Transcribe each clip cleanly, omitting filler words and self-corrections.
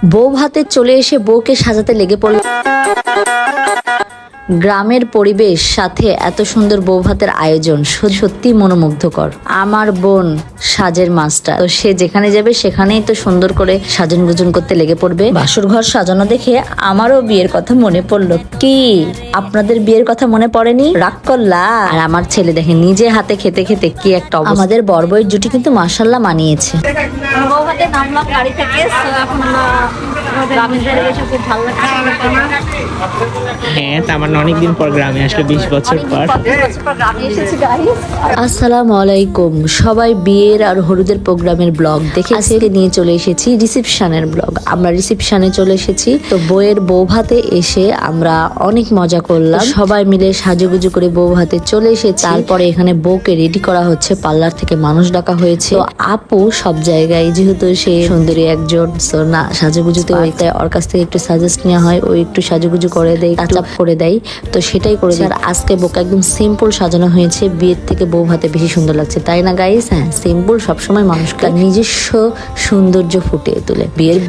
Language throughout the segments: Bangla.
বউ ভাতে চলে এসে বউকে সাজাতে লেগে পড়ল। গ্রামের পরিবেশ সাথে এত সুন্দর বউ ভাতের আয়োজন সত্যি মনোমুগ্ধকর। আমার বোন সাজের মাস্টার, তো সে যেখানে যাবে সেখানেই তো সুন্দর করে সাজন গুজন করতে লেগে পড়বে। বাসর ঘর সাজানো দেখে আমারও বিয়ের কথা মনে পড়লো। কি আপনাদের বিয়ের কথা মনে পড়েনি? রাগ করলা? আর আমার ছেলে দেখে নিজে হাতে খেতে খেতে কি একটা অবস্থা। আমাদের বড়বউয়ের জুটি কিন্তু মাশাআল্লাহ মানিয়েছে। বউ ভাতে নামলাম গাড়ি থেকে, এখন খুব ভালো লাগছে। হ্যাঁ, তা আমার অনেকদিন পর গ্রামে আসলে 20 বছর পর। আসসালামু আলাইকুম। সবাই বিয়ের আর হলুদের প্রোগ্রামের ব্লগ দেখে আজকে নিয়ে চলে এসেছি রিসেপশনের ব্লগ। আমরা রিসেপশনে চলে এসেছি, তো বউয়ের বউ ভাতে এসে আমরা অনেক মজা করলাম। সবাই মিলে সাজুগুজু করে বউ ভাতে চলে এসেছি। তারপরে এখানে বউকে রেডি করা হচ্ছে, পার্লার থেকে মানুষ ডাকা হয়েছে। তো আপু সব জায়গায় যেহেতু সে সুন্দরী একজন, তো না সাজুগুজুতে ওর কাছ থেকে একটু সাজেস্ট নেওয়া হয়, ও একটু সাজুগুজু করে দেয়, টাচ আপ করে দেয়, তো সেটাই করে দেয়। আর আজকে বউকে একদম সিম্পল সাজানো হয়েছে, বিয়ের থেকে বউ ভাতে বেশি সুন্দর লাগছে, তাই না গাইস? হ্যাঁ, সিম্পল সবসময় মানুষকে নিজস্ব সৌন্দর্য ফুটিয়ে তোলে। বিয়ের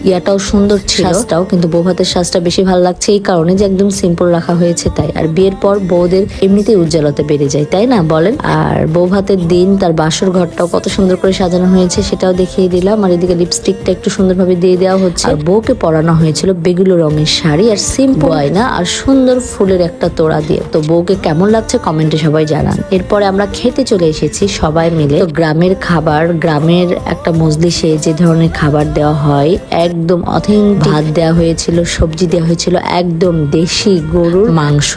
ইয়াটাও সুন্দর ছিল, সাজটাও, কিন্তু বউ ভাতের সাজটা বেশি ভালো লাগছে এই কারণে যে একদম সিম্পল রাখা হয়েছে তাই। আর বিয়ের পর বউদের এমনিতেই উজ্জ্বলতা বেড়ে যায়, তাই না বলেন? আর বউ ভাতের দিন তার বাসর ঘরটাও কত সুন্দর করে সাজানো হয়েছে সেটাও দেখিয়ে দিলাম। আর এদিকে লিপস্টিকটা একটু সুন্দরভাবে দিয়ে দেওয়া হচ্ছে। আর বউকে পরানো হয়েছিল বেগুলো রঙের শাড়ি আর সিম্পল গয়না আর সুন্দর ফুলের একটা তোড়া দিয়ে। তো বউকে কেমন লাগছে কমেন্টে সবাই জানান। এরপরে আমরা খেতে চলে এসেছি সবাই মিলে। তো গ্রামের খাবার, গ্রামের একটা মজলিসে যে ধরনের খাবার দেওয়া হয়, একদম অথেন্টিক ভাত দেওয়া হয়েছিল, সবজি দেওয়া হয়েছিল, একদম দেশি গরুর মাংস।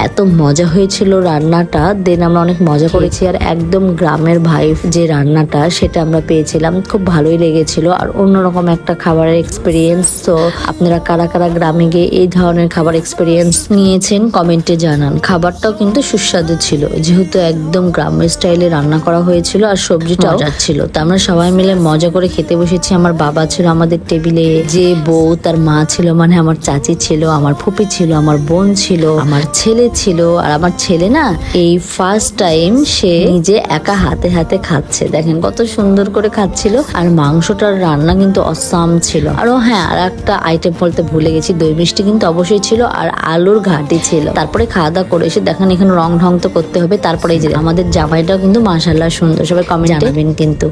এত মজা হয়েছিল রান্নাটা, দেন আমরা অনেক মজা করেছি। আর একদম গ্রামের ভাইব যে রান্নাটা সেটা আমরা পেয়েছিলাম, খুব ভালোই লেগেছিল। আর অন্যরকম একটা খাবারের এক্সপিরিয়েন্স। তো আপনারা কারা কারা গ্রামে গিয়ে এই ধরনের খাবার এক্সপিরিয়েন্স নিয়েছেন কমেন্টে জানান। খাবারটাও কিন্তু সুস্বাদু ছিল, যেহেতু একদম গ্রামের স্টাইলে রান্না করা হয়েছিল আর সবজিটাও মজার ছিল। তো আমরা সবাই মিলে মজা করে খেতে বসেছি। আমার বাবা ছিল আমাদের টেবিলে, যে বউ তার মা ছিল, মানে আমার চাচি ছিল, আমার ফুপি ছিল, আমার বোন ছিল, আমার ছেলে ছিল। আর আমার ছেলে না এই ফার্স্ট টাইম সে নিজে একা হাতে হাতে খাচ্ছে, দেখেন কত সুন্দর করে খাচ্ছিল। আর মাংসটার রান্না কিন্তু অসাম ছিল। আরো হ্যাঁ, আর একটা আইটেম বলতে ভুলে গেছি, দই মিষ্টি কিন্তু অবশ্যই ছিল, আর আলুর ঘাটি ছিল। তারপরে খাওয়া দাওয়া করে এসে দেখেন এখানে রং ঢং তো করতে হবে। তারপরে এই যে আমাদের জামাইটাও কিন্তু মাশাআল্লাহ সুন্দর, সবাই কমেন্টে জানাবেন কিন্তু।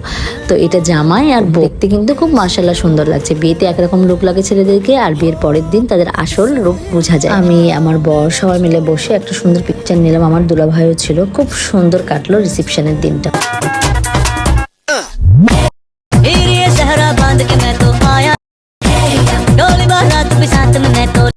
তো এটা জামাই আর দেখতে কিন্তু খুব মাশাআল্লাহ সুন্দর লাগছে। বিয়েতে একরকম লুক লাগে ছেলেদেরকে, আর বিয়ের পরের দিন তাদের আসল রূপ বোঝা যায়। আমি আমার বর সবাই মিলে বসে একটা সুন্দর পিকচার নিলাম। আমার দুলা ভাইও ছিল, খুব সুন্দর কাটলো রিসেপশনের দিনটা। सहरा बांध के मैं तो आया, डोली बारात